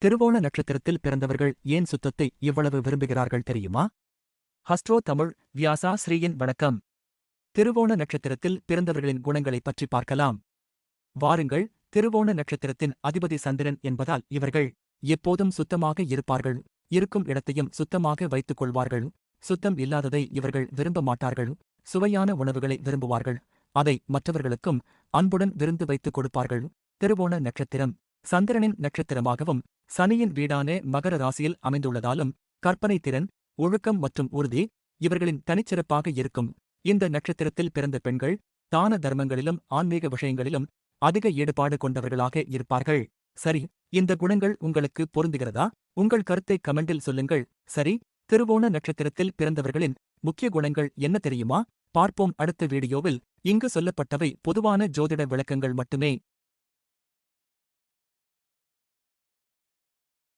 திருவோண நட்சத்திரத்தில் பிறந்தவர்கள் ஏன் சுத்தத்தை இவ்வளவு விரும்புகிறார்கள் தெரியுமா? ஹஸ்ட்ரோ தமிழ் வியாசா ஸ்ரீயின் வணக்கம். திருவோண நட்சத்திரத்தில் பிறந்தவர்களின் குணங்களைப் பற்றி பார்க்கலாம். வாருங்கள். திருவோண நட்சத்திரத்தின் அதிபதி சந்திரன் என்பதால் இவர்கள் எப்போதும் சுத்தமாக இருப்பார்கள். இருக்கும் இடத்தையும் சுத்தமாக வைத்துக் கொள்வார்கள். சுத்தம் இல்லாததை இவர்கள் விரும்ப மாட்டார்கள். சுவையான உணவுகளை விரும்புவார்கள். அதை மற்றவர்களுக்கும் அன்புடன் விருந்து வைத்துக் கொடுப்பார்கள். திருவோண நட்சத்திரம் சந்திரனின் நட்சத்திரமாகவும் சனியின் வீடான மகர ராசியில் அமைந்துள்ளதாலும் கற்பனை திறன், ஒழுக்கம் மற்றும் உறுதி இவர்களின் தனிச்சிறப்பாக இருக்கும். இந்த நட்சத்திரத்தில் பிறந்த பெண்கள் தான தர்மங்களிலும் ஆன்மீக விஷயங்களிலும் அதிக ஈடுபாடு கொண்டவர்களாக இருப்பார்கள். சரி, இந்த குணங்கள் உங்களுக்கு பொருந்துகிறதா? உங்கள் கருத்தை கமெண்டில் சொல்லுங்கள். சரி, திருவோண நட்சத்திரத்தில் பிறந்தவர்களின் முக்கிய குணங்கள் என்ன தெரியுமா? பார்ப்போம் அடுத்த வீடியோவில். இங்கு சொல்லப்பட்டவை பொதுவான ஜோதிட விளக்கங்கள் மட்டுமே.